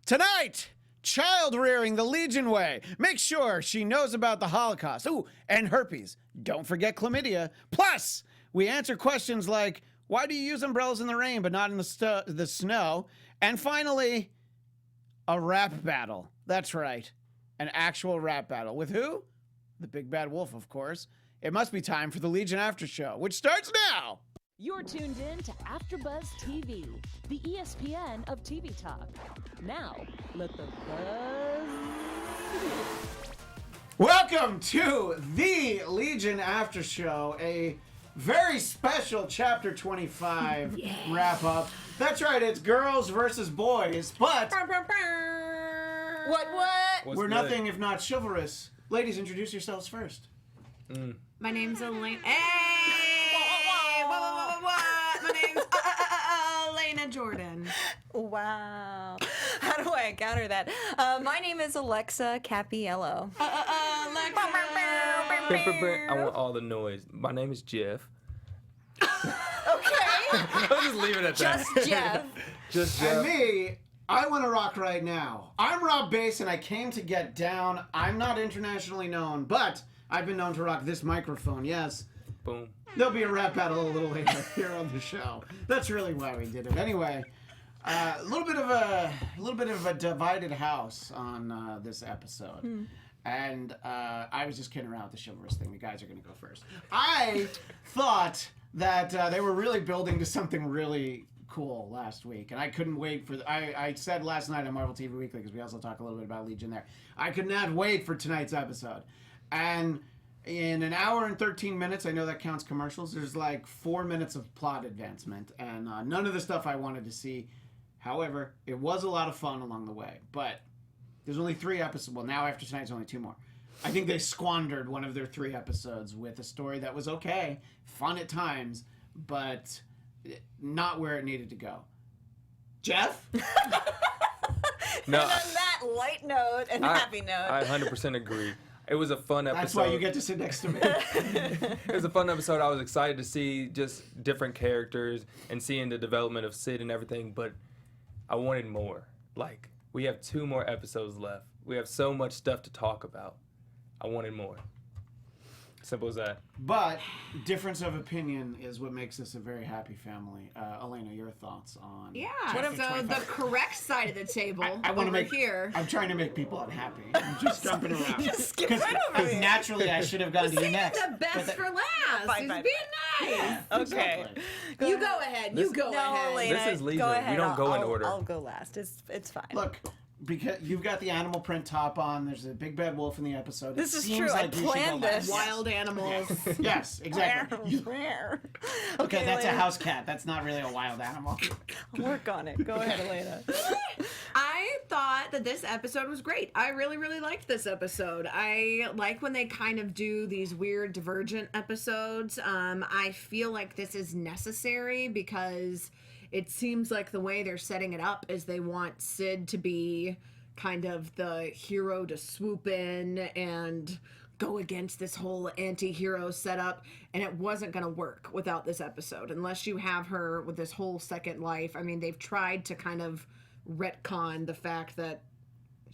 Tonight, child rearing the Legion way. Make sure she knows about the Holocaust. Ooh, and herpes. Don't forget chlamydia. Plus, we answer questions like, why do you use umbrellas in the rain but not in the snow? And finally, a rap battle. That's right. An actual rap battle. With who? The Big Bad Wolf, of course. It must be time for the Legion After Show, which starts now. You're tuned in to AfterBuzz TV, the ESPN of TV talk. Now, let the buzz begin. Welcome to the Legion After Show, a very special Chapter 25 wrap-up. That's right, it's girls versus boys, but What? we're nothing if not chivalrous. Ladies, introduce yourselves first. My name's Elena. Hey! What? My name's Alana Jordan. Wow. How do I counter that? My name is Alexa Cappiello. Alexa. I want all the noise. My name is Jeff. Okay. I'll just leave it at that. Just Jeff. Just Jeff. And me, I want to rock right now. I'm Rob Bass, and I came to get down. I'm not internationally known, but I've been known to rock this microphone, yes. Boom. There'll be a rap battle a little later here on the show. That's really why we did it. Anyway, a little bit of a divided house on this episode. And I was just kidding around with the chivalrous thing. The guys are going to go first. I thought that they were really building to something really cool last week, and I couldn't wait for. I said last night on Marvel TV Weekly, because we also talk a little bit about Legion there. I could not wait for tonight's episode, and in an hour and 13 minutes, I know that counts commercials. There's like 4 minutes of plot advancement, and none of the stuff I wanted to see. However, it was a lot of fun along the way, but there's only 3 episodes. Well, now after tonight's only 2 more. I think they squandered one of their 3 episodes with a story that was okay, fun at times, but not where it needed to go. Jeff? No, And on that light note and happy note. I 100% agree. It was a fun episode. That's why you get to sit next to me. It was a fun episode. I was excited to see just different characters and seeing the development of Sid and everything, but I wanted more. Like, we have 2 more episodes left. We have so much stuff to talk about. I wanted more. Simple as that. But difference of opinion is what makes us a very happy family. Elena, your thoughts on? Yeah. Chapter So 25? the correct side of the table. I want to over make. here. I'm trying to make people unhappy. I'm just jumping around. Just skip right over Because it. naturally I should have gone to you Save next. the best for last. Fine, He's fine, being nice. Okay. Exactly. You go ahead. This- You go No, ahead. Elena, This is leisure. go We ahead. don't go in I'll- order. I'll go last. It's fine. Look, because you've got the animal print top on. There's a big bad wolf in the episode. This It is seems true. I like you should go planned last. this. Wild animals. Yes, exactly. You- Where? okay, that's a Elena. house cat. That's not really a wild animal. I'll work on it. Go ahead, Elena. I thought that this episode was great. I really, really liked this episode. I like when they kind of do these weird divergent episodes. I feel like this is necessary because it seems like the way they're setting it up is they want Sid to be kind of the hero to swoop in and go against this whole anti-hero setup, and it wasn't going to work without this episode unless you have her with this whole second life. I mean, they've tried to kind of retcon the fact that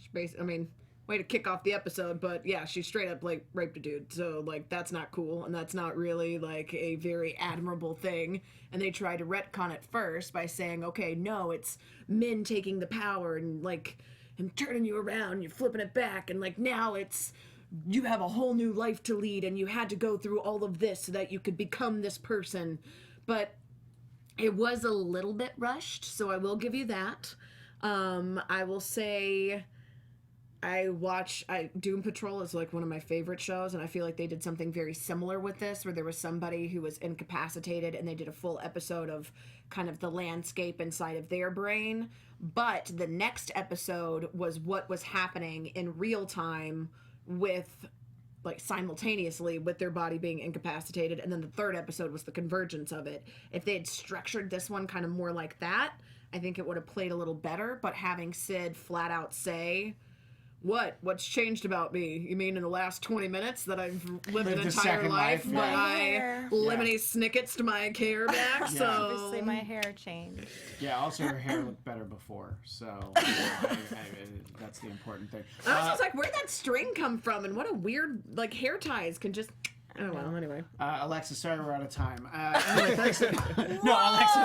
she basically, way to kick off the episode, but yeah, she straight up like raped a dude, so like that's not cool, and that's not really like a very admirable thing. And they tried to retcon it first by saying, okay, no, it's men taking the power and like and turning you around and you're flipping it back, and like now it's you have a whole new life to lead and you had to go through all of this so that you could become this person. But it was a little bit rushed, so I will give you that. I will say Doom Patrol is like one of my favorite shows, and I feel like they did something very similar with this, where there was somebody who was incapacitated and they did a full episode of kind of the landscape inside of their brain. But the next episode was what was happening in real time with like simultaneously with their body being incapacitated, and then the third episode was the convergence of it. If they had structured this one kind of more like that, I think it would have played a little better. But having Sid flat out say, What's changed about me? You mean in the last 20 minutes that I've lived an a entire second life, life, but yeah. I Hair. lemony snickets my hair back? So Obviously, my hair changed. Yeah, also her hair looked better before, so that's the important thing. I was just like, where'd that string come from? And what a weird, like, hair ties can just. Oh well. Anyway. Alexa, sorry we're out of time. Anyway, thanks. No, Alexa.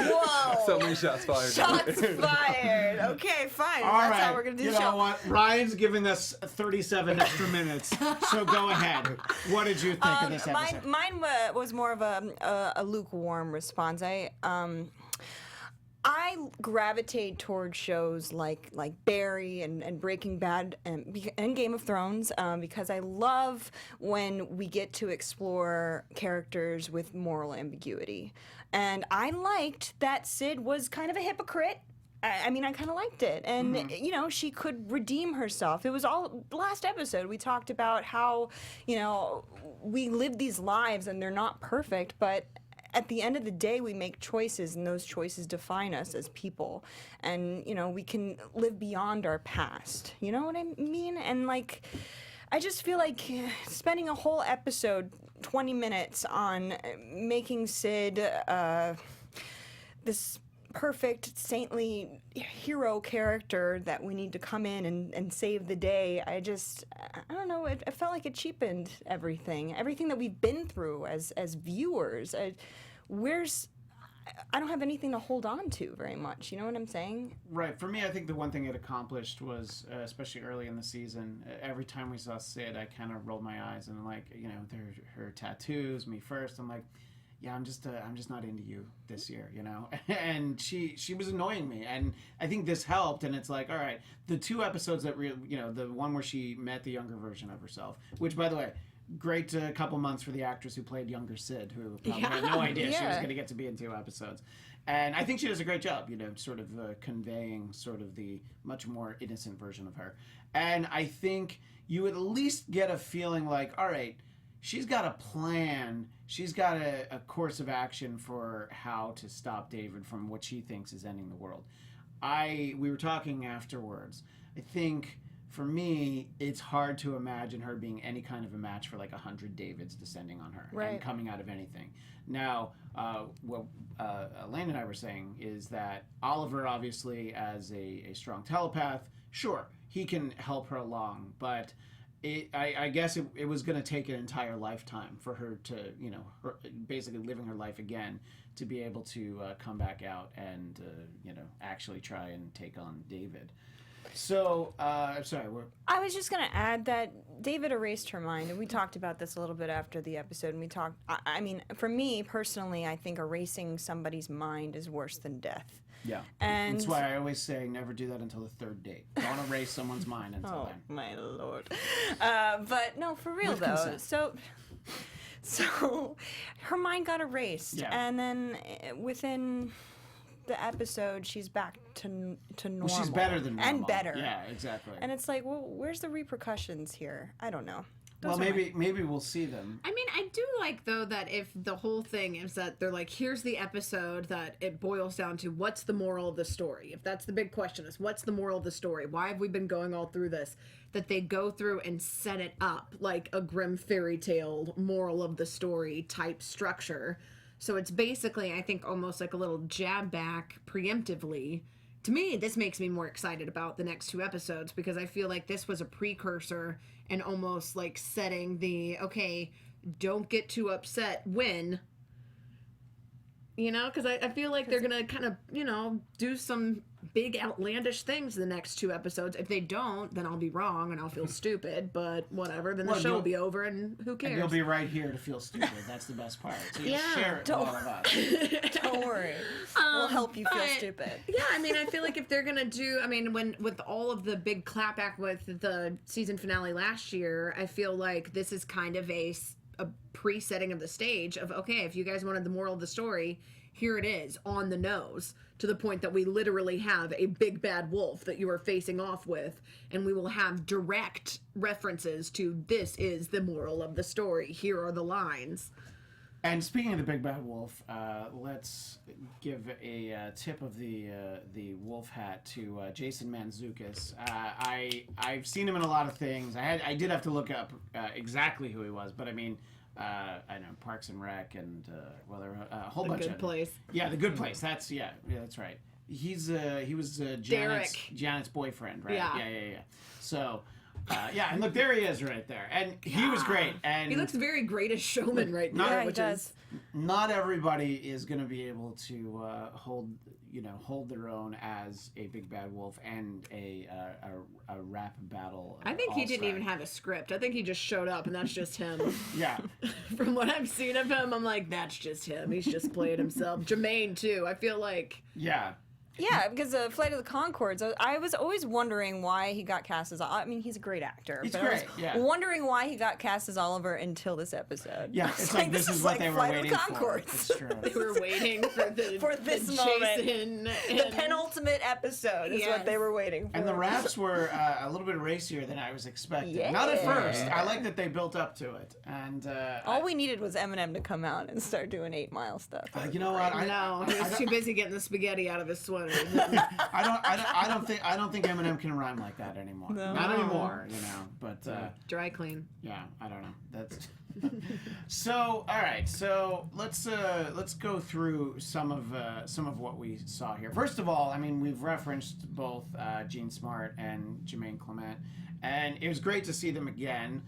Whoa! So many shots fired. Shots fired. Okay, fine. All That's right. how we're gonna do you the show. know what? Ryan's giving us 37 extra minutes, so go ahead. What did you think of this episode? Mine was more of a lukewarm response. I gravitate towards shows like Barry and Breaking Bad and Game of Thrones because I love when we get to explore characters with moral ambiguity. And I liked that Sid was kind of a hypocrite. I mean, I kind of liked it. And, you know, she could redeem herself. It was all last episode. We talked about how, you know, we live these lives and they're not perfect, but at the end of the day, we make choices, and those choices define us as people. And, you know, we can live beyond our past. You know what I mean? And, like, I just feel like spending a whole episode, 20 minutes, on making Sid this perfect, saintly hero character that we need to come in and save the day, I don't know, it felt like it cheapened everything that we've been through as viewers. I don't have anything to hold on to very much, you know what I'm saying? Right. For me, I think the one thing it accomplished was, especially early in the season, every time we saw Sid, I kind of rolled my eyes and, like, you know, her tattoos, me first, I'm like, yeah, I'm just not into you this year, you know? And she was annoying me, and I think this helped, and it's like, all right, the two episodes that you know, the one where she met the younger version of herself, which, by the way, great couple months for the actress who played younger Sid, who probably had no idea she was going to get to be in 2 episodes. And I think she does a great job, you know, sort of conveying sort of the much more innocent version of her. And I think you at least get a feeling like, all right, she's got a plan. She's got a course of action for how to stop David from what she thinks is ending the world. We were talking afterwards. I think, for me, it's hard to imagine her being any kind of a match for like 100 Davids descending on her and coming out of anything. Now, what Elaine and I were saying is that Oliver, obviously, as a strong telepath, sure, he can help her along, but I guess it was going to take an entire lifetime for her to, you know, basically living her life again, to be able to come back out and, you know, actually try and take on David. So, sorry. I was just going to add that David erased her mind, and we talked about this a little bit after the episode, and we talked, I mean, for me, personally, I think erasing somebody's mind is worse than death. Yeah. And that's why I always say never do that until the 3rd date. Don't erase someone's mind until then. Oh, my Lord. But no, for real, With though. consent. So her mind got erased, and then within the episode, she's back to normal. Well, she's better than normal. And better. Yeah, exactly. And it's like, well, where's the repercussions here? I don't know. Well, maybe we'll see them. I mean, I do like, though, that if the whole thing is that they're like, here's the episode, that it boils down to what's the moral of the story. If that's the big question, is what's the moral of the story? Why have we been going all through this? That they go through and set it up like a grim fairy tale moral of the story type structure. So it's basically, I think, almost like a little jab back preemptively. To me, this makes me more excited about the next 2 episodes, because I feel like this was a precursor and almost like setting the, okay, don't get too upset when, you know, because I feel like they're going to kind of, you know, do some big outlandish things in the next 2 episodes. If they don't, then I'll be wrong and I'll feel stupid, but whatever. Then the show will be over and who cares? And you'll be right here to feel stupid. That's the best part. So you share it with all of us. Don't worry. We'll help you feel stupid. Yeah, I mean, I feel like if they're going to do, I mean, with all of the big clapback with the season finale last year, I feel like this is kind of a pre-setting of the stage of, okay, if you guys wanted the moral of the story, here it is, on the nose, to the point that we literally have a big bad wolf that you are facing off with, and we will have direct references to, this is the moral of the story, here are the lines. And speaking of the Big Bad Wolf, let's give a tip of the wolf hat to Jason Mantzoukas. I've seen him in a lot of things. I did have to look up exactly who he was, but I mean, I know Parks and Rec and well, there were a whole bunch of Good Place. Yeah, The Good Place. That's that's right. He was Janet's boyfriend, right? Yeah. So. And look, there he is right there. And he was great. And he looks very Greatest Showman right now, which is... Not everybody is going to be able to hold their own as a big bad wolf and a rap battle. I think he didn't even have a script. I think he just showed up, and that's just him. Yeah. From what I've seen of him, I'm like, that's just him. He's just playing himself. Jermaine, too. I feel like... Yeah. Yeah, because Flight of the Conchords, I was always wondering why he got cast as... I mean, he's a great actor. He's but great, I was wondering why he got cast as Oliver until this episode. Yeah, it's like this is what they were waiting for. It's true. They were waiting for this moment. The penultimate episode is what they were waiting for. And the raps were a little bit racier than I was expecting. Yeah. Not at first. I like that they built up to it. And all we needed was Eminem to come out and start doing 8 Mile stuff. You know what? No, he was too busy getting the spaghetti out of his sweater. I don't think Eminem can rhyme like that anymore. No. Not anymore, But Dry clean. yeah, I don't know. That's so. All right, so let's go through some of what we saw here. First of all, I mean, we've referenced both Jean Smart and Jermaine Clement, and it was great to see them again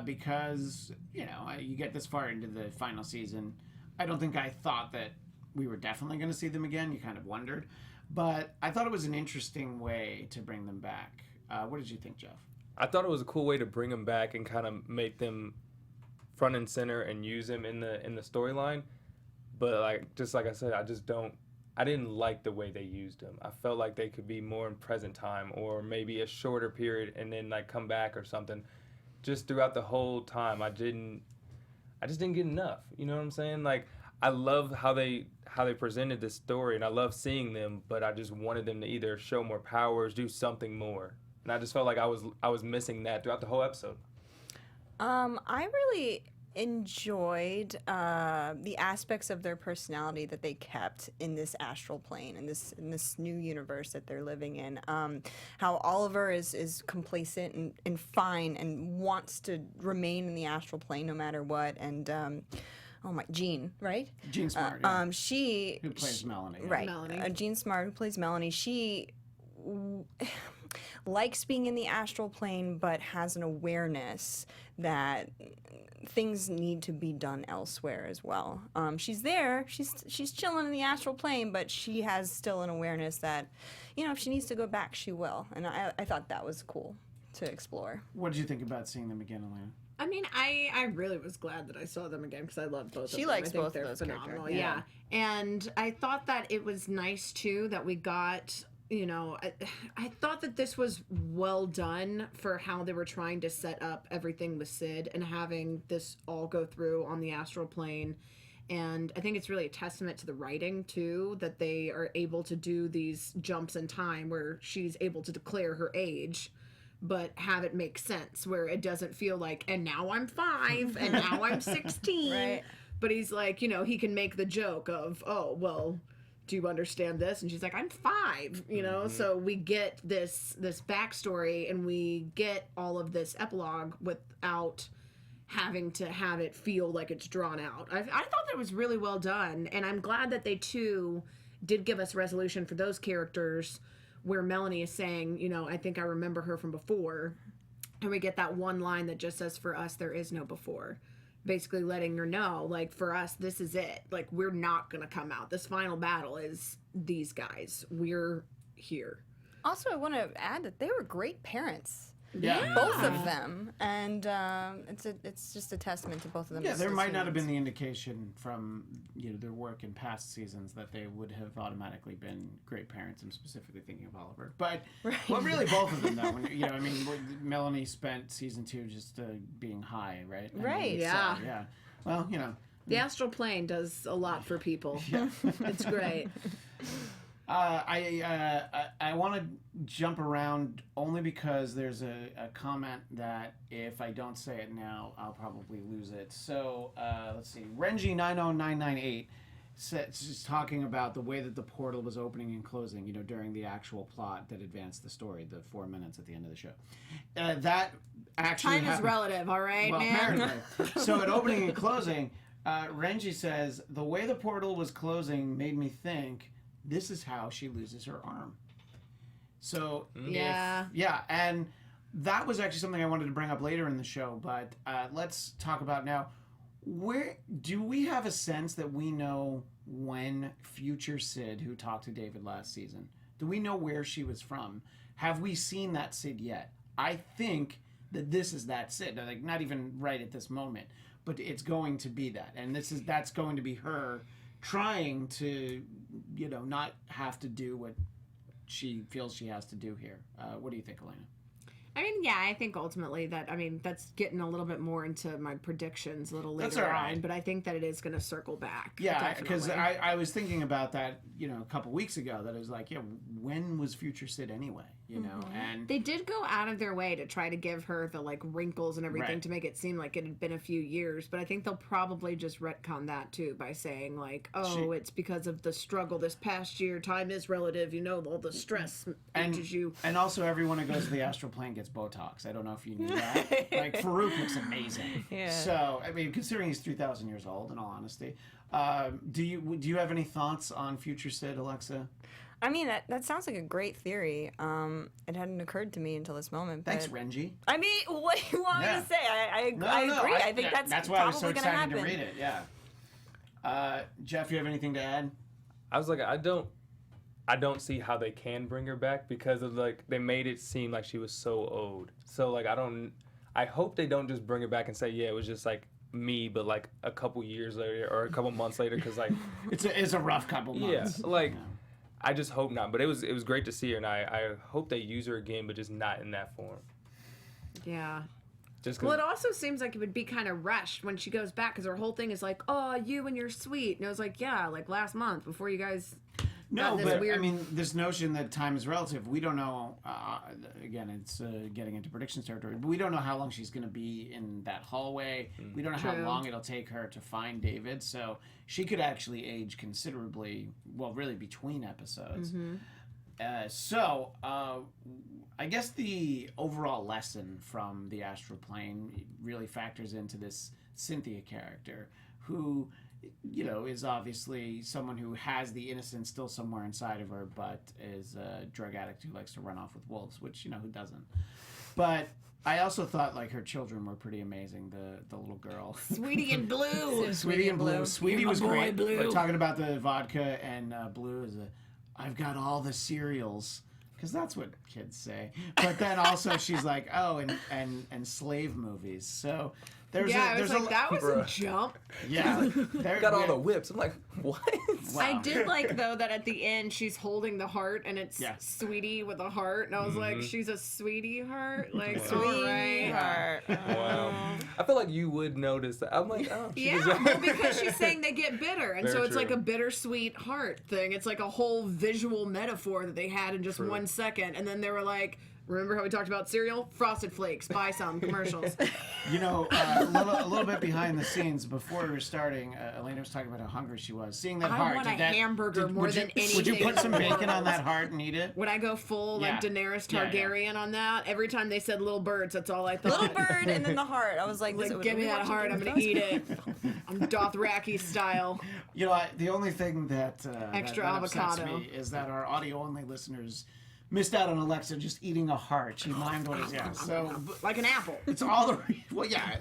because you get this far into the final season. I don't think I thought that we were definitely going to see them again. You kind of wondered. But I thought it was an interesting way to bring them back. What did you think, Jeff? I thought it was a cool way to bring them back and kind of make them front and center and use them in the storyline. But like I said, I didn't like the way they used them. I felt like they could be more in present time or maybe a shorter period and then like come back or something. Just throughout the whole time, I just didn't get enough. You know what I'm saying? Like, I love how they presented this story, and I love seeing them, but I just wanted them to either show more powers, do something more, and I just felt like I was missing that throughout the whole episode. I really enjoyed the aspects of their personality that they kept in this astral plane, in this new universe that they're living in. How Oliver is complacent and fine and wants to remain in the astral plane no matter what, and Jean, right? Jean Smart, who plays Melanie. Right. Melanie. Jean Smart, who plays Melanie, she likes being in the astral plane, but has an awareness that things need to be done elsewhere as well. She's there, she's chilling in the astral plane, but she has still an awareness that, if she needs to go back, she will. And I thought that was cool to explore. What did you think about seeing them again, Alana? I mean, I really was glad that I saw them again because I love both of them. She likes I think both they're of those phenomenal. characters. Yeah. And I thought that it was nice, too, that we got, I thought that this was well done for how they were trying to set up everything with Sid and having this all go through on the astral plane. And I think it's really a testament to the writing, too, that they are able to do these jumps in time where she's able to declare her age, but have it make sense where it doesn't feel like, and now I'm 5 and now I'm 16. Right. But he's like, he can make the joke of, oh, well, do you understand this? And she's like, I'm 5, So we get this backstory and we get all of this epilogue without having to have it feel like it's drawn out. I thought that was really well done. And I'm glad that they, too, did give us resolution for those characters where Melanie is saying, I think I remember her from before. And we get that one line that just says, for us, there is no before. Basically letting her know, like, for us, this is it. Like, we're not going to come out. This final battle is these guys. We're here. Also, I want to add that they were great parents. Yeah. Both of them. And it's just a testament to both of them. Yeah, there might not have been the indication from their work in past seasons that they would have automatically been great parents. I'm specifically thinking of Oliver, but well, really both of them though. Melanie spent season 2 just being high, right? Right. Yeah. So, yeah. Well, The astral plane does a lot for people. Yeah. It's great. I want to jump around only because there's a comment that if I don't say it now, I'll probably lose it. So let's see. Renji90998 is talking about the way that the portal was opening and closing, during the actual plot that advanced the story, the 4 minutes at the end of the show. That actually Time is relative, all right, well, man? apparently. So at opening and closing, Renji says, the way the portal was closing made me think this is how she loses her arm. So, Yeah. And that was actually something I wanted to bring up later in the show, but let's talk about now. Where do we have a sense that we know when future Sid, who talked to David last season, do we know where she was from? Have we seen that Sid yet? I think that this is that Sid, like not even right at this moment, but it's going to be that, and that's going to be her trying to, not have to do what she feels she has to do here. What do you think, Elena? I mean, yeah, I think ultimately that's getting a little bit more into my predictions a little later That's all right. on, but I think that it is going to circle back. Yeah, because definitely. I was thinking about that, a couple weeks ago, that it was like, when was future Sid anyway, and They did go out of their way to try to give her the wrinkles and everything Right. to make it seem like it had been a few years, but I think they'll probably just retcon that too by saying it's because of the struggle this past year. Time is relative, all the stress reaches you. And also everyone who goes to the astral plane gets Botox. I don't know if you knew that. Farouk looks amazing. Yeah. So, I mean, considering he's 3,000 years old, in all honesty. Do you have any thoughts on future Sid, Alexa? I mean, that sounds like a great theory. It hadn't occurred to me until this moment. But Thanks, Renji. I mean, what do you want me to say? I agree. I think that's why I was so probably going to excited happen. to read it. Yeah. Jeff, you have anything to add? I was like, I don't see how they can bring her back because of they made it seem like she was so old. So I hope they don't just bring her back and say, yeah, it was just me, but a couple years later or a couple months later, because it's a rough couple months. Yeah, I just hope not. But it was great to see her, and I hope they use her again, but just not in that form. Yeah. Just Well, it also seems like it would be kind of rushed when she goes back because her whole thing is oh, you and you're sweet. And I was like, yeah, last month before you guys. No, this but weird... I mean, this notion that time is relative, we don't know, again, it's getting into predictions territory, but we don't know how long she's going to be in that hallway. We don't know how True. long it'll take her to find David, so she could actually age considerably, well, really between episodes. I guess the overall lesson from the astral plane really factors into this Cynthia character, who is obviously someone who has the innocence still somewhere inside of her, but is a drug addict who likes to run off with wolves, which, who doesn't? But I also thought, her children were pretty amazing, the little girl. Sweetie and Blue. Sweetie and Blue. Sweetie was my boy, great. Blue. We're talking about the vodka, and Blue is I've got all the cereals. Because that's what kids say. But then also she's like, oh, and slave movies. So there's that was a jump. Yeah. got all the whips. I'm like, what? Wow. I did like, though, that at the end she's holding the heart and it's Yeah. Sweetie with a heart. And I was like, she's a sweetie heart? All right. Sweetheart. Wow. I feel like you would notice that. I'm like, oh. Yeah, because she's saying they get bitter. And Very so it's true. like a bittersweet heart thing. It's like a whole visual metaphor that they had in just True. 1 second. And then they were like, remember how we talked about cereal? Frosted Flakes. Buy some commercials. A little bit behind the scenes, before we were starting, Elena was talking about how hungry she was. Seeing that I heart. want a hamburger more would you, than Would you anything put some in the bacon on world. that heart and eat it? When I go full Yeah. Daenerys Yeah, yeah. Targaryen on that, every time they said little birds, that's all I thought. Little bird and then the heart. I was like, Give me that heart, I'm gonna eat it. I'm Dothraki style. The only thing that Extra that upsets avocado. me is that our audio-only listeners missed out on Alexa just eating a heart. She mimed what is so. Like an apple. It's all the well, yeah.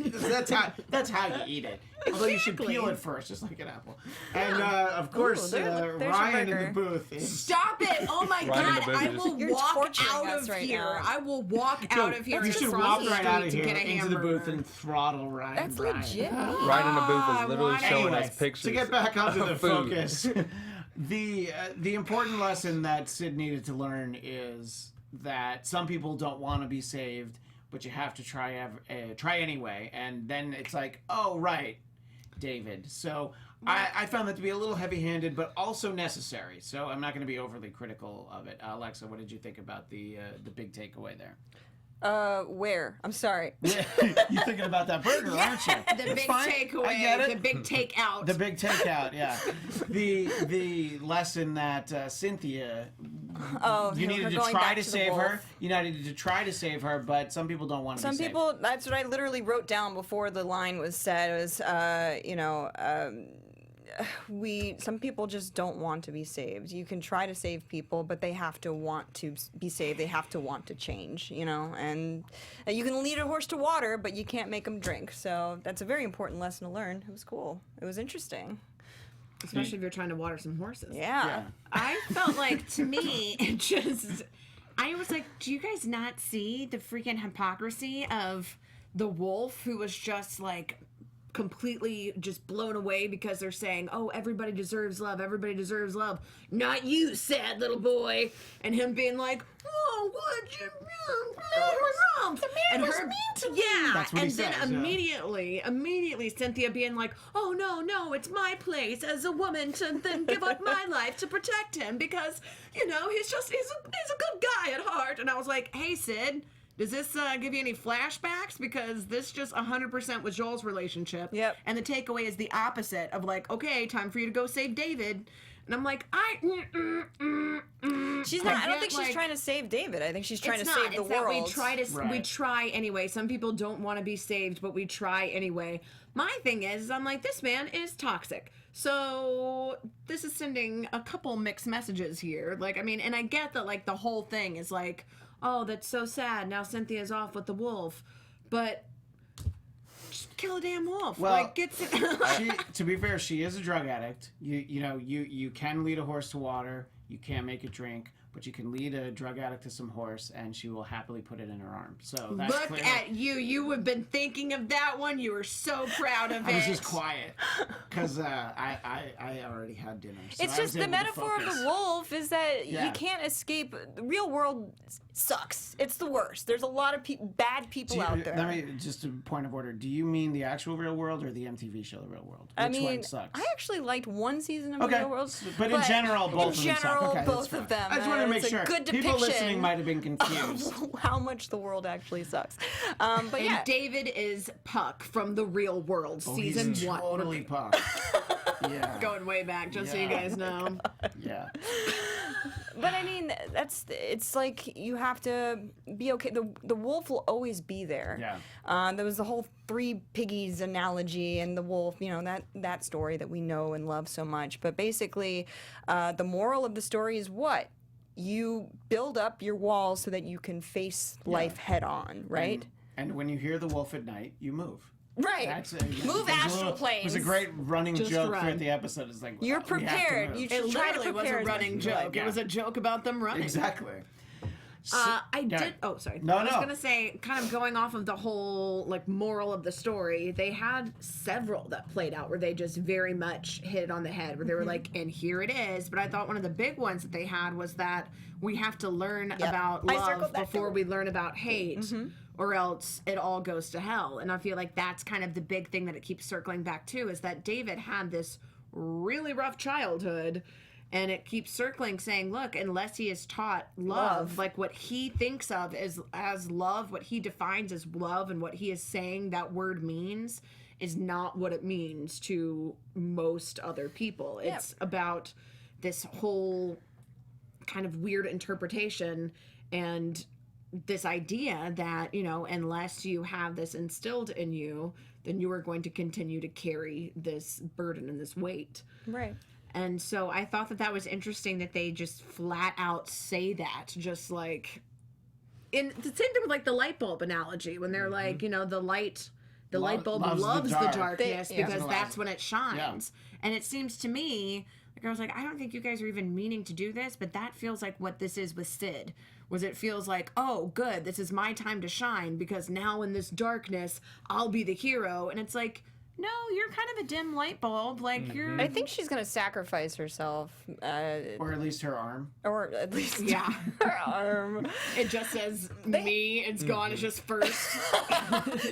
That's how you eat it. Although you should Exactly. peel it first, just like an apple. And of course, there's your Ryan in burger. the booth is. Stop it! Oh my Right in the god, booth, I just- will You're walk torturing out us of right here. now. I will walk out of here You and should cross walk the right out street of to here get a into the hamburger. booth and throttle Ryan. That's Bryan. legit. Ryan in the booth I is literally want it. showing Anyway, us pictures. to get back onto the of food. focus, the important lesson that Sid needed to learn is that some people don't want to be saved, but you have to try anyway. And then it's like, oh right, David. So I found that to be a little heavy-handed, but also necessary. So I'm not going to be overly critical of it. Alexa, what did you think about the big takeaway there? Where? I'm sorry. Yeah, you're thinking about that burger, aren't you? The big I takeaway, get it. the big takeout. The big takeout, yeah. The lesson that Cynthia, you needed to try to save her. You needed to try to save her, but some people don't want to. Some people. That's what I literally wrote down before the line was said. It was, some people just don't want to be saved. You can try to save people, but they have to want to be saved. They have to want to change, and you can lead a horse to water, but you can't make them drink. So that's a very important lesson to learn. It was cool. It was interesting. Especially if you're trying to water some horses. Yeah. I felt like, to me, I was like, do you guys not see the freaking hypocrisy of the wolf who was just like completely just blown away because they're saying, oh, everybody deserves love, not you, sad little boy, and him being like, oh, what you wrong, the man was mean to me. Yeah, That's what and he then says, immediately Cynthia being like, oh no, it's my place as a woman to then give up my life to protect him because he's a good guy at heart. And I was like, hey, Sid, does this give you any flashbacks? Because this just 100% was Joel's relationship. Yep. And the takeaway is the opposite of like, okay, time for you to go save David. And I'm like, She's not. I don't think she's trying to save David. I think she's trying to save the world. We try anyway. Some people don't want to be saved, but we try anyway. My thing is, I'm like, this man is toxic. So this is sending a couple mixed messages here. Like, I mean, and I get that like the whole thing is like, oh, that's so sad. Now Cynthia's off with the wolf, but just kill a damn wolf. Well, like, to be fair, she is a drug addict. You can lead a horse to water. You can't make it drink, but you can lead a drug addict to some horse, and she will happily put it in her arm. So that's Look clearly, at you. You have been thinking of that one. You were so proud of it. I was just quiet because I already had dinner. So It's I just was the able to metaphor of focus. the wolf is that Yeah. you can't escape. The real world sucks. It's the worst. There's a lot of bad people out there. Let me just a point of order. Do you mean the actual Real World or the MTV show The Real World? Which I mean, one sucks? I actually liked one season of Okay. Real World, But in general, both of them suck. Okay, that's both fine. of them. I just wanted to make it's sure. a good People depiction listening might have been confused. of how much the world actually sucks. But And yeah, David is Puck from The Real World, season He's 1. totally pumped. Yeah. Going way back, just so you guys know. Yeah. but I mean, it's like you have to be okay. The wolf will always be there. Yeah. There was the whole three piggies analogy and the wolf, that story that we know and love so much. But basically, the moral of the story is what? You build up your walls so that you can face life head on, right? And when you hear the wolf at night, you move. Right. Move astral planes. It was a great running Just joke run. throughout the episode. It's like, You're we have to prepared. move. You It should try to literally was a prepare. running Like, joke. yeah. It was a joke about them running. Exactly. I Yeah. did. Oh, sorry. No, I was no. gonna say, kind of going off of the whole like moral of the story. They had several that played out where they just very much hit it on the head. Where they were like, "And here it is." But I thought one of the big ones that they had was that we have to learn about I love circled that before too. we learn about hate, or else it all goes to hell. And I feel like that's kind of the big thing that it keeps circling back to is that David had this really rough childhood. And it keeps circling saying, look, unless he is taught love, like what he thinks of as love, what he defines as love and what he is saying that word means is not what it means to most other people. Yeah. It's about this whole kind of weird interpretation and this idea that, unless you have this instilled in you, then you are going to continue to carry this burden and this weight. Right. And so I thought that was interesting that they just flat out say that, just like in the same thing with like the light bulb analogy when they're like, the light bulb loves the darkness because that's when it shines. Yeah. And it seems to me like I was like, I don't think you guys are even meaning to do this, but that feels like what this is with Sid. Was it feels like, oh, good, this is my time to shine because now in this darkness I'll be the hero, and it's like, no, you're kind of a dim light bulb. Like you're. I think she's gonna sacrifice herself, Or at least her arm. or at least Yeah. her arm. It just says me. It's gone. It's just first.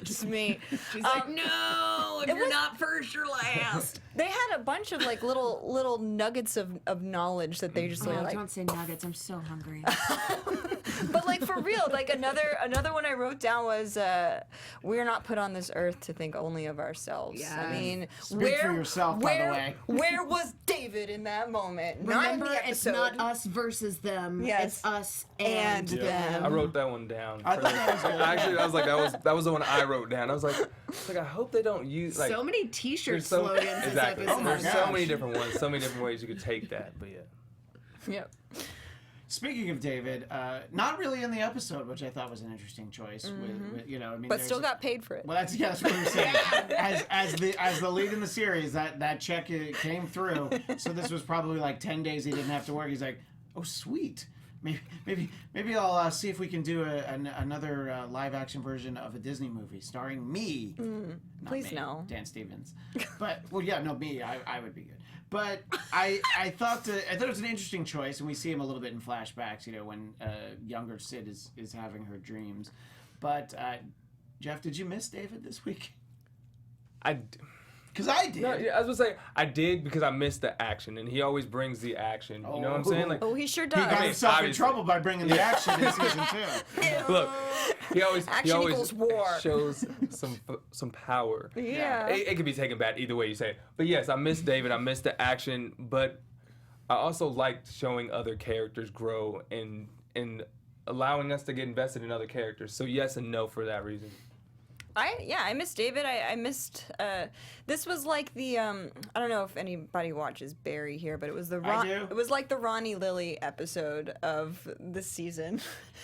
Just me. She's like, no, if you're not first, you're last. They had a bunch of like little nuggets of knowledge that they just Oh, like. don't say nuggets. I'm so hungry. But like for real, like another one I wrote down was we're not put on this earth to think only of ourselves. Yes. I mean, Speak for yourself, by the way. Where was David in that moment? Remember, not in the it's episode. not us versus them. Yes. It's us and them. I wrote that one down. I thought that was good. Actually, I was like, that was the one I wrote down. I was like, I hope they don't use like. So many T-shirt there's so- slogans this exactly. episode. my There's so gosh. many different ones, so many different ways you could take that. But yeah. Yep. Speaking of David, not really in the episode, which I thought was an interesting choice. With, you know, I mean, But there's still got paid for it. Well, that's what I'm saying. as the lead in the series, that check came through. So this was probably like 10 days he didn't have to work. He's like, oh sweet, maybe I'll see if we can do another live action version of a Disney movie starring me. Not Please me, no. Dan Stevens. But well, yeah, no, me. I would be good. But I thought it was an interesting choice, and we see him a little bit in flashbacks. You know, when younger Sid is having her dreams. But Jeff, did you miss David this week? Because I did. No, yeah, I was gonna say I did because I missed the action, and he always brings the action. You know what I'm saying? Like, Oh, he sure He does. got himself in obviously. trouble by bringing the action in season 2. look, he Action always equals war. shows some power. Yeah. It could be taken bad either way you say it. But yes, I miss David. I miss the action, but I also liked showing other characters grow and allowing us to get invested in other characters. So yes and no for that reason. I missed David. I missed. This was like the I don't know if anybody watches Barry here, but it was the I do. It was like the Ronnie Lily episode of the season.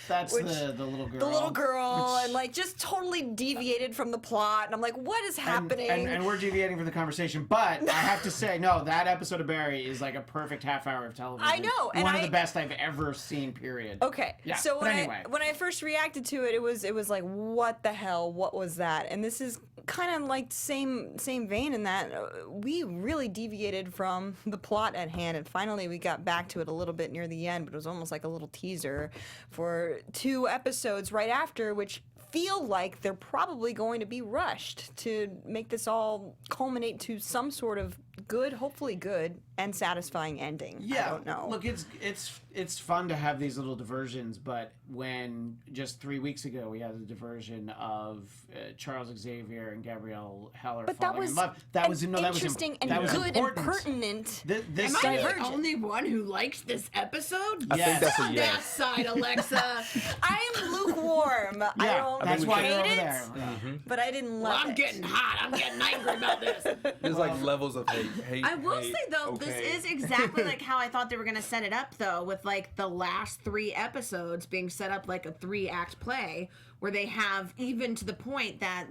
That's Which- the little girl. The little girl, Which- and like just totally deviated from the plot, and I'm like, what is happening? And we're deviating from the conversation, but I have to say, no, that episode of Barry is like a perfect half hour of television. I know, and one of the best I've ever seen. Period. Okay. Yeah, So but anyway. when I first reacted to it, it was like, what the hell? What was that? And this is kind of like same vein in that we really deviated from the plot at hand, and finally we got back to it a little bit near the end, but it was almost like a little teaser for 2 episodes right after, which feel like they're probably going to be rushed to make this all culminate to some sort of good, hopefully good and satisfying ending. Yeah, I don't know. Look, it's fun to have these little diversions, but when just 3 weeks ago we had the diversion of Charles Xavier and Gabrielle Heller But that falling was in love, that was interesting and that was good important. and pertinent. This Am I Divergent. the only one who likes this episode? I Yes. think that's a On that yes. side, Alexa. I'm lukewarm. I Yeah, don't that's we why can- you're over hate there. it, Yeah. but I didn't Well, love I'm it. getting hot. I'm getting angry about this. There's like levels of hate. I will hate, say though, okay. this is exactly like how I thought they were gonna set it up though, with like the last 3 episodes being set up like a 3-act play, where they have, even to the point that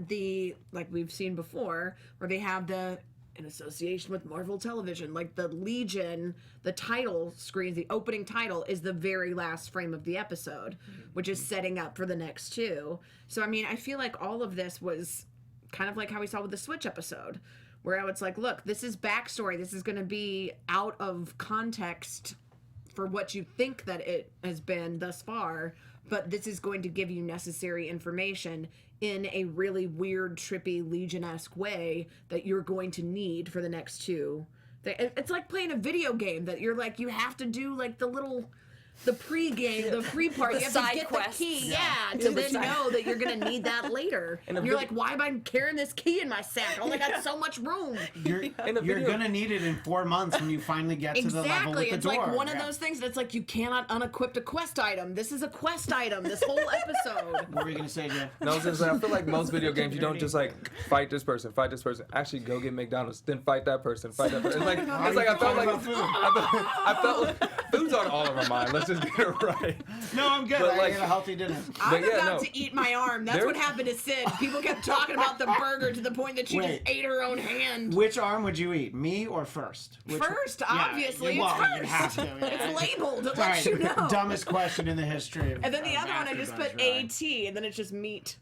like we've seen before, where they have in association with Marvel Television, like the Legion, the title screen, the opening title is the very last frame of the episode, which is setting up for the next 2. So I mean, I feel like all of this was kind of like how we saw with the Switch episode, where I was like, look, this is backstory. This is going to be out of context for what you think that it has been thus far, but this is going to give you necessary information in a really weird, trippy, Legion-esque way that you're going to need for the next 2. It's like playing a video game that you're like, you have to do like the pre-game, the pre-part, The you have to side get quests. the key, to The then side- know that you're gonna need that later. And And a you're vid- like, why am I carrying this key in my sack? I only got so much room. You're In a you're video- gonna need it in 4 months when you finally get to the level with Exactly. the It's door. like one of Yeah. those things that's like you cannot unequip a quest item. This is a quest item, this whole episode. What were you gonna say, Jeff? No, I was gonna say, I feel like most video games, you don't just like fight this person. Actually, go get McDonald's, then fight that person. It's like I felt like I felt like food's on all of our mind. Let's just get it right. No, I'm good. But, I like- ate a healthy dinner. I'm yeah, about no. to eat my arm. That's There- what happened to Sid. People kept talking about the burger to the point that she Wait. just ate her own hand. Which arm would you eat, me or first? First, obviously, well, it's you first. have to. Yeah. It's labeled. It All lets right, you know. Dumbest question in the history. And then the of other one, I just AfterBuzz, put right? AT, and then it's just meat.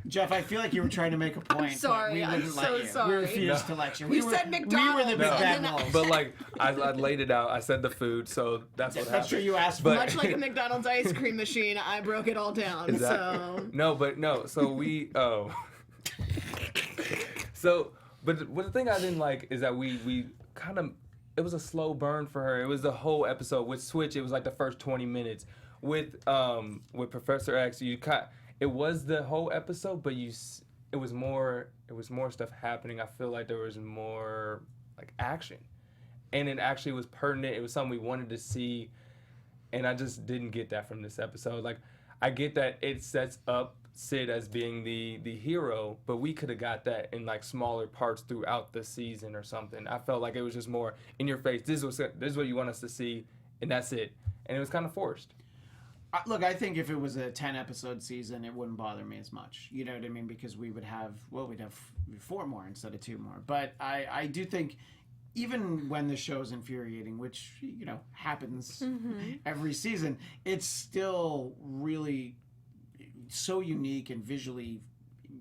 Jeff, I feel like you were trying to make a point. sorry, but we wouldn't I'm let so you. sorry. We refused to let you. We You said We McDonald's, were the big and bad then wolves. But like, I laid it out. I said the food, so that's what happened. That's true. You asked for. But- Much like a McDonald's ice cream machine, I broke it all down. Exactly. So No. So we. So, but the thing I didn't like is that we kind of. It was a slow burn for her. It was the whole episode. With Switch, it was like the first 20 minutes. With Professor X, it was the whole episode, but it was more stuff happening. I feel like there was more like action, and it actually was pertinent. It was something we wanted to see, and I just didn't get that from this episode. Like, I get that it sets up Sid as being the hero, but we could have got that in like smaller parts throughout the season or something. I felt like it was just more in your face. This is what you want us to see, and that's it. And it was kind of forced. Look, I think if it was a 10-episode season, it wouldn't bother me as much. You know what I mean? Because we'd have 4 more instead of 2 more. But I do think even when the show's infuriating, which, you know, happens every season, it's still really so unique and visually,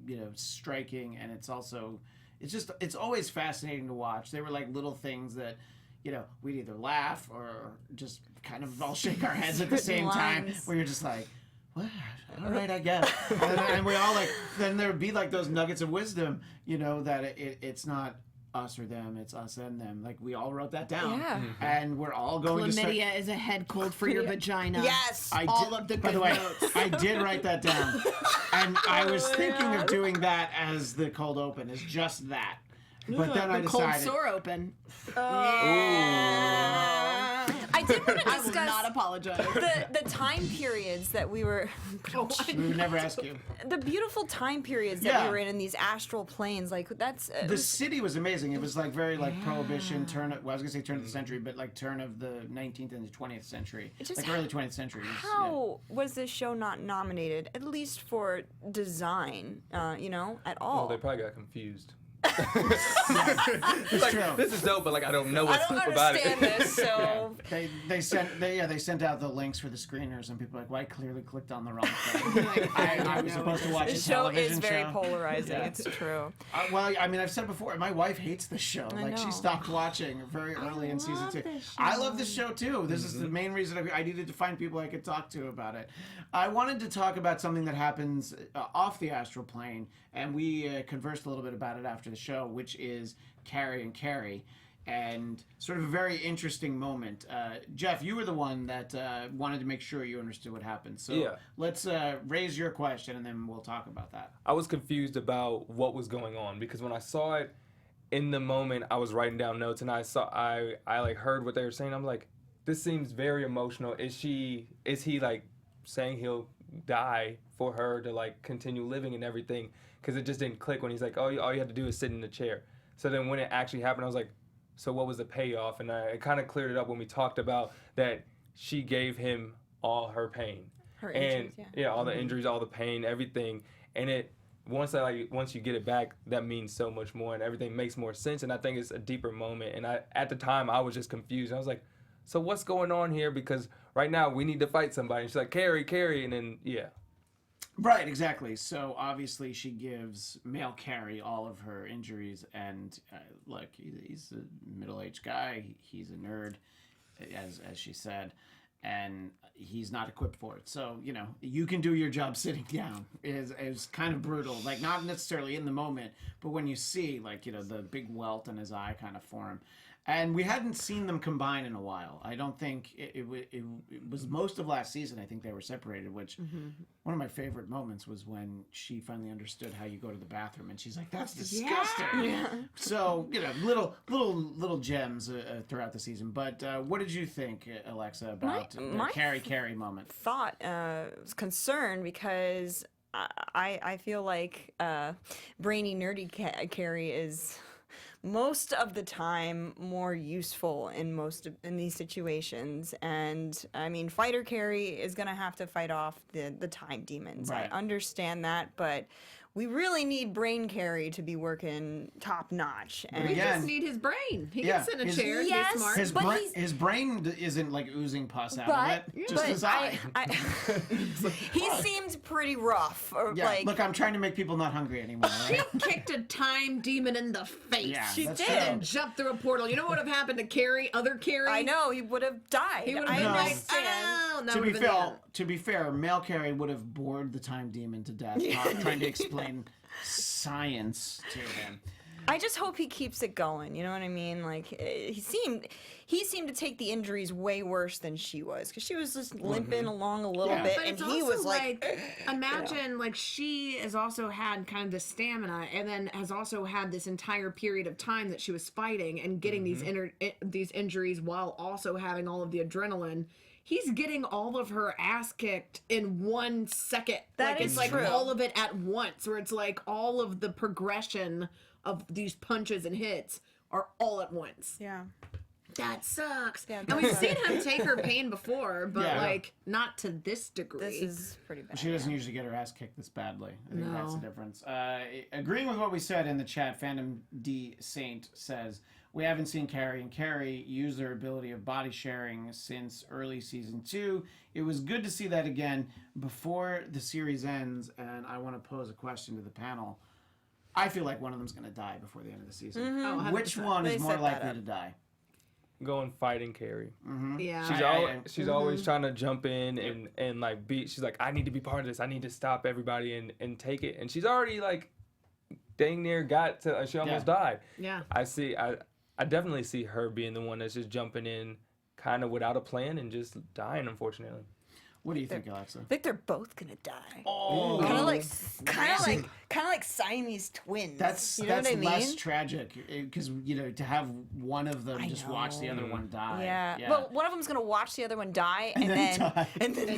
you know, striking. And it's always fascinating to watch. They were like little things that, you know, we'd either laugh or just kind of all shake our heads at the same time, where you're just like, what? All right, I guess. and we all like, then there would be like those nuggets of wisdom, you know, that it's not us or them, it's us and them. Like, we all wrote that down. Yeah. And we're all going to chlamydia is a head cold for your vagina. Yes. All of the by good the way, notes. I did write that down. And I was thinking of doing that as the cold open, as just that. But then I the cold decided. sore open. I did want to I will not discuss apologize. the time periods that we were. We would never ask you. The beautiful time periods that Yeah. we were in these astral planes, like that's The city was amazing. It was like very like Prohibition, turn of the century, but like turn of the 19th and the 20th century, just like early 20th century. It was- how was this show not nominated, at least for design, you know, at all? Well, they probably got confused. It's Like, true. this is dope, but like I don't know I what's don't about it. understand this, so They sent out the links for the screeners, and people were like, well, I clearly clicked on the wrong thing. I was supposed to watch a the show television is very show. polarizing. Yeah. It's true. Well, I mean, I've said before, my wife hates this show. Like, she know. stopped watching very early in season 2. I love this show too. This is the main reason I needed to find people I could talk to about it. I wanted to talk about something that happens off the astral plane, and we conversed a little bit about it after the show, which is Carrie and Carrie. And sort of a very interesting moment. Jeff, you were the one that wanted to make sure you understood what happened. So Yeah. let's raise your question, and then we'll talk about that. I was confused about what was going on because when I saw it in the moment, I was writing down notes and I like heard what they were saying. I'm like, this seems very emotional. Is he like saying he'll die for her to like continue living and everything? Because it just didn't click when he's like, oh, all you have to do is sit in the chair. So then when it actually happened, I was like, so what was the payoff? And it kind of cleared it up when we talked about that she gave him all her pain. Her And injuries, yeah. all the injuries, all the pain, everything. And once you get it back, that means so much more and everything makes more sense. And I think it's a deeper moment. And at the time I was just confused. I was like, so what's going on here? Because right now we need to fight somebody. And she's like, Carrie, and then Right, exactly. So obviously she gives male Carrie all of her injuries, and look, he's a middle-aged guy. He's a nerd, as she said, and he's not equipped for it. So, you know, you can do your job sitting down is kind of brutal. Like, not necessarily in the moment, but when you see, like, you know, the big welt in his eye kind of form. And we hadn't seen them combine in a while. I don't think it was most of last season. I think they were separated, which one of my favorite moments was when she finally understood how you go to the bathroom, and she's like, "That's disgusting." Yeah. So, you know, little gems throughout the season. But what did you think, Alexa, about the my Carrie moment? Thought was concerned because I feel like brainy nerdy Carrie is most of the time more useful in these situations. And I mean, fighter Carrie is gonna have to fight off the time demons. Right. I understand that, but we really need Brain Carrie to be working top notch. And We Again. just need his brain. He Yeah, can sit in a his- chair. Yes, He's smart. but he's- His brain isn't like oozing pus out but, of it. Just but his eye. he seemed pretty rough. Or Yeah, like, look, I'm trying to make people not hungry anymore. She Right? kicked a time demon in the face. Yeah, She that's did. true. And jumped through a portal. You know what would have happened to Carrie? Other Carrie? I know he would have died. He would I have been like, understand. oh, that To would be have been the end. to be fair, male Carrie would have bored the time demon to death, trying to explain science to him. I just hope he keeps it going. You know what I mean? Like he seemed to take the injuries way worse than she was, because she was just limping along a little Yeah. bit, But and it's he also was like imagine like she has also had kind of the stamina, and then has also had this entire period of time that she was fighting and getting these injuries while also having all of the adrenaline. He's getting all of her ass kicked in 1 second. That like is it's like true. all of it at once, where it's like all of the progression of these punches and hits are all at once. yeah. That sucks. Yeah, and that we've sucks. seen him take her pain before, but Yeah. like not to this degree. This is pretty bad. She doesn't usually get her ass kicked this badly. I think that's the No. difference. Agreeing with what we said in the chat, Phantom D Saint says, we haven't seen Carrie and Carrie use their ability of body sharing since early season 2. It was good to see that again before the series ends, and I want to pose a question to the panel. I feel like one of them's going to die before the end of the season. Oh, 100%. Which one They is more set that likely up. to die? Going fighting Carrie. Yeah. She's always trying to jump in and like she's like, I need to be part of this. I need to stop everybody and take it. And she's already like dang near got to she almost died. Yeah. I definitely see her being the one that's just jumping in kind of without a plan and just dying, unfortunately. What do you think, Alexa? I think they're both gonna die. Oh, Kind of like Siamese twins. That's you know what I mean? less tragic because to have one of them just watch the other one die. Yeah. Well, one of them's gonna watch the other one die and then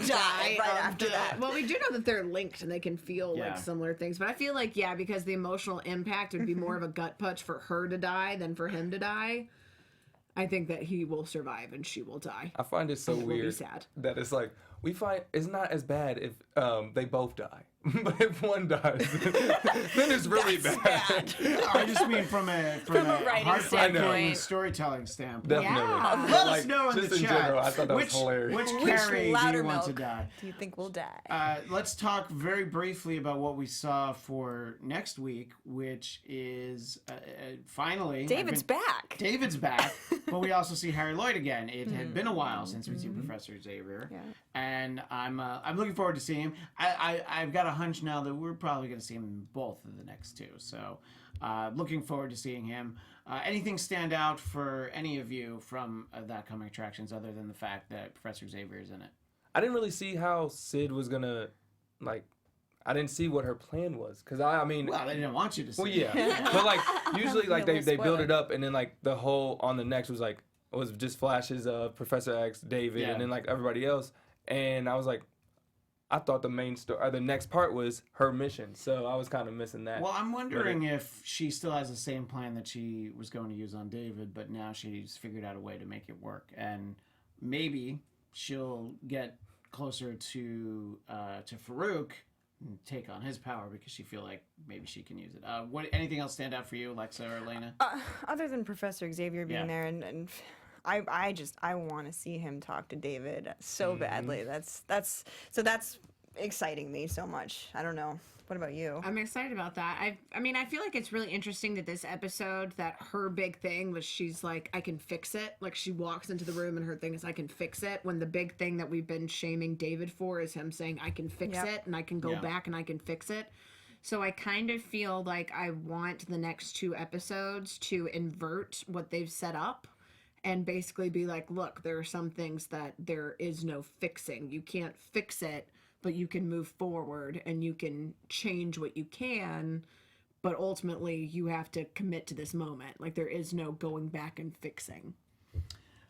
die right after that. Well, we do know that they're linked and they can feel Yeah. like similar things, but I feel like because the emotional impact would be more of a gut punch for her to die than for him to die. I think that he will survive and she will die. I find it so It will be weird sad. that it's like we find it's not as bad if they both die, but if one dies, then it's really bad. I just mean from a writing heartbreaking standpoint. storytelling standpoint. Definitely. Yeah. Let Like, us know in just the in chat. general, I thought that was hilarious. Which Which Carrie do you louder want to milk die? do you think will die? Let's talk very briefly about what we saw for next week, which is finally David's back. David's back, but we also see Harry Lloyd again. It had been a while since we've seen Professor Xavier, and I'm looking forward to seeing him. I've got a hunch now that we're probably going to see him in both of the next two. So, looking forward to seeing him. Anything stand out for any of you from the upcoming attractions, other than the fact that Professor Xavier is in it? I didn't really see how Sid was gonna I didn't see what her plan was because I mean. Well, they didn't want you to see. Well, it. yeah, but like usually, like Really they build spoiler. it up, and then like the whole on the next was just flashes of Professor X, David, Yeah. and then like everybody else, and I was like, I thought the main story, or the next part was her mission, so I was kind of missing that. Well, I'm wondering if she still has the same plan that she was going to use on David, but now she's figured out a way to make it work, and maybe she'll get closer to Farouk and take on his power because she feel like maybe she can use it. Anything else stand out for you, Alexa or Elena? Other than Professor Xavier being Yeah. there, and I want to see him talk to David so badly. That's exciting me so much. I don't know. What about you? I'm excited about that. I mean, I feel like it's really interesting that this episode, that her big thing was she's like, I can fix it. Like she walks into the room and her thing is, I can fix it. When the big thing that we've been shaming David for is him saying, I can fix Yep. it and I can go back and I can fix it. So I kind of feel like I want the next 2 episodes to invert what they've set up and basically be like, look, there are some things that there is no fixing. You can't fix it, but you can move forward and you can change what you can, but ultimately you have to commit to this moment. Like there is no going back and fixing.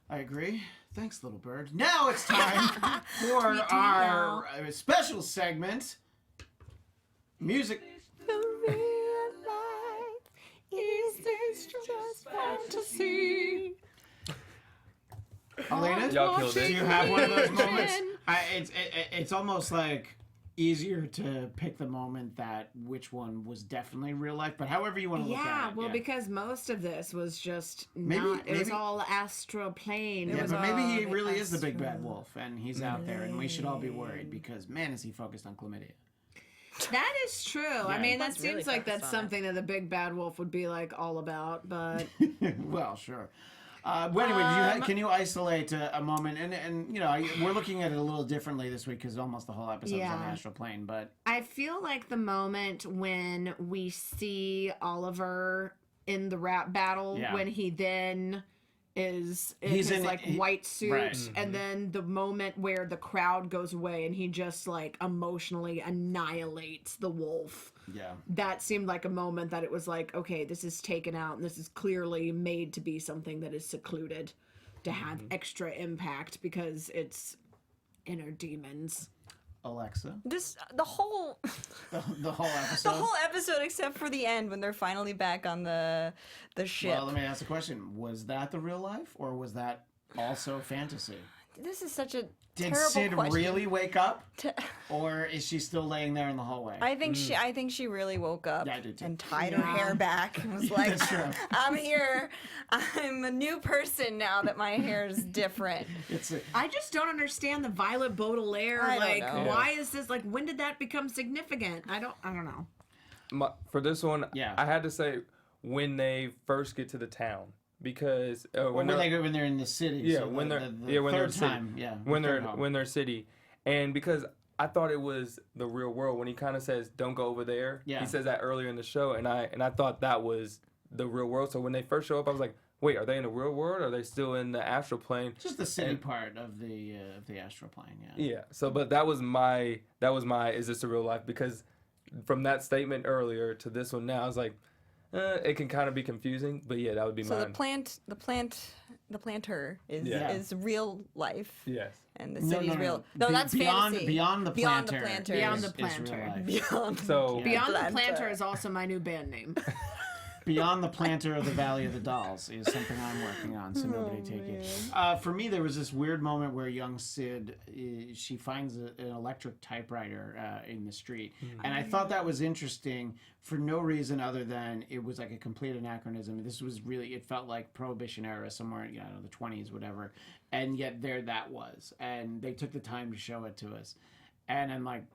I agree. Thanks, little bird. Now it's time for our special segment, music. Is this just fantasy? Elena, Y'all killed do it. you have one of those moments? It's almost like easier to pick the moment that which one was definitely real life, but however you want to look at it. Well, because most of this was just it was maybe- all astral plane. It Yeah, was but maybe he all really is the big bad astral. wolf, and he's out there, and we should all be worried because, man, is he focused on chlamydia. That is true. I mean, that That's really seems like focused that's on it. something that the big bad wolf would be like all about, but Well, sure. Well, anyway, can you isolate a moment? And you know, we're looking at it a little differently this week because almost the whole episode's on the Yeah. astral plane. But I feel like the moment when we see Oliver in the rap battle, Yeah. when he then is in He's his in- like he- white suit, right. and then the moment where the crowd goes away and he just like emotionally annihilates the wolf. yeah, That seemed like a moment that it was like, okay, this is taken out and this is clearly made to be something that is secluded to have extra impact because it's inner demons. Alexa, Just the whole the whole episode. the whole episode except for the end when they're finally back on the ship. Well, let me ask the question: was that the real life, or was that also fantasy? This is such a Did terrible Sid question. really wake up, or is she still laying there in the hallway? I think she really woke up Yeah, I do too. and tied her hair back and was like, That's true. I'm here. I'm a new person now that my hair is different. It's I just don't understand the Violet Baudelaire. I don't Like, know. why is this like? When did that become significant? I don't know. For this one, Yeah. I had to say when they first get to the town because when they're in the city. yeah, so when the, they're the yeah when they're third city, time, yeah, when the they're third home. when they're city, and because I thought it was the real world when he kind of says don't go over there. Yeah. He says that earlier in the show, and I thought that was the real world. So when they first show up, I was like, wait, are they in the real world? Or are they still in the astral plane? Just the city And- part of the astral plane. Yeah. Yeah. So, but that was my is this a real life? Because from that statement earlier to this one now, I was like, it can kind of be confusing. But yeah, that would be So mine. the planter is Yeah. is real life. Yes. And the No, city's no, no. real. No, that's beyond, fantasy. Beyond the Beyond the planter. planter. Beyond is- the is real planter. life. Beyond. So Beyond the Planter. Planter is also my new band name. Beyond the planter of the Valley of the Dolls is something I'm working on, so nobody take it. For me, there was this weird moment where young Sid, she finds an electric typewriter in the street. And I thought that was interesting for no reason other than it was like a complete anachronism. This was really, it felt like Prohibition era, somewhere, you know, the 20s, whatever. And yet there that was. And they took the time to show it to us. And I'm like,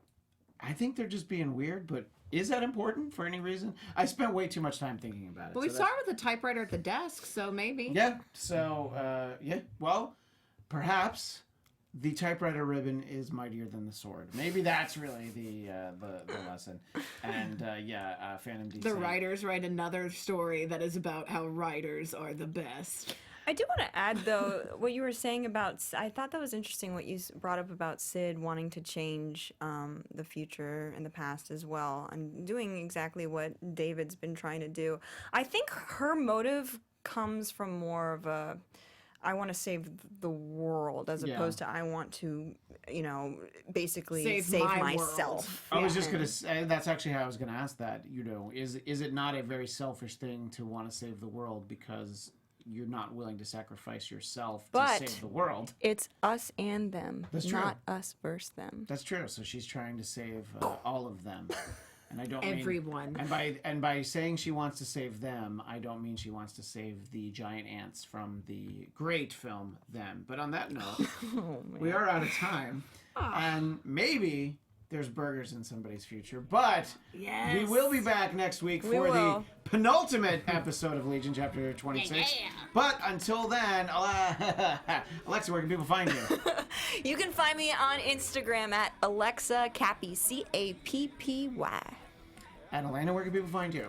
I think they're just being weird, but is that important for any reason? I spent way too much time thinking about it. But we so saw her with a typewriter at the desk, so maybe. yeah. So well, perhaps the typewriter ribbon is mightier than the sword. Maybe that's really the lesson. And Phantom D. The writers write another story that is about how writers are the best. I do want to add, though, what you were saying about. I thought that was interesting what you brought up about Sid wanting to change the future and the past as well, and doing exactly what David's been trying to do. I think her motive comes from more of a, I want to save the world, as Yeah. opposed to I want to, basically save my myself. I was just gonna say, that's actually how I was gonna ask that. You know, is it not a very selfish thing to want to save the world because you're not willing to sacrifice yourself But- to save the world? It's us and them, That's true. not us versus them. That's true. So she's trying to save all of them, and I don't Everyone. mean, and by saying she wants to save them, I don't mean she wants to save the giant ants from the great film Them. But on that note, we are out of time, and maybe there's burgers in somebody's future, but Yes. we will be back next week for the will. penultimate episode of Legion, Chapter 26. Yeah. But until then, Alexa, where can people find you? You can find me on Instagram at Alexa Cappy, Cappy. And Elena, where can people find you?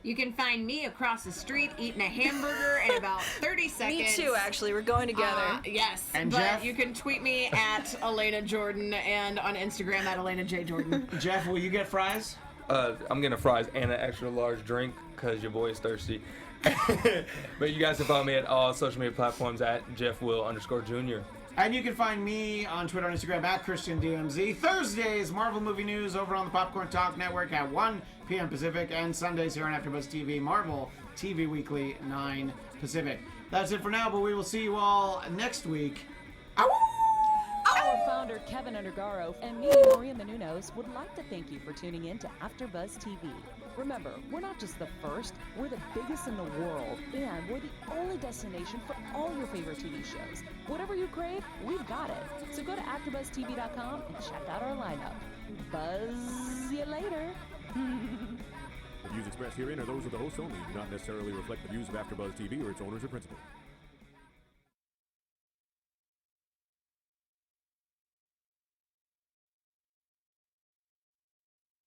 You can find me across the street eating a hamburger in about 30 seconds. Me too, actually. We're going together. Yes, And but Jeff? you can tweet me at Alana Jordan and on Instagram at Alana J. Jordan. Jeff, will you get fries? I'm getting fries and an extra large drink because your boy is thirsty. But you guys can follow me at all social media platforms at JeffWill_Jr. And you can find me on Twitter and Instagram at ChristianDMZ. Thursdays, Marvel Movie News over on the Popcorn Talk Network at 1 p.m. Pacific. And Sundays here on AfterBuzz TV, Marvel TV Weekly, 9 Pacific. That's it for now, but we will see you all next week. Our founder, Kevin Undergaro, and me, Maria Menounos, Sopranos would like to thank you for tuning in to AfterBuzz TV. Remember, we're not just the first, we're the biggest in the world, and we're the only destination for all your favorite TV shows. Whatever you crave, we've got it. So go to AfterBuzzTV.com and check out our lineup. Buzz you later. The views expressed herein are those of the hosts only and do not necessarily reflect the views of AfterBuzz TV or its owners or principals.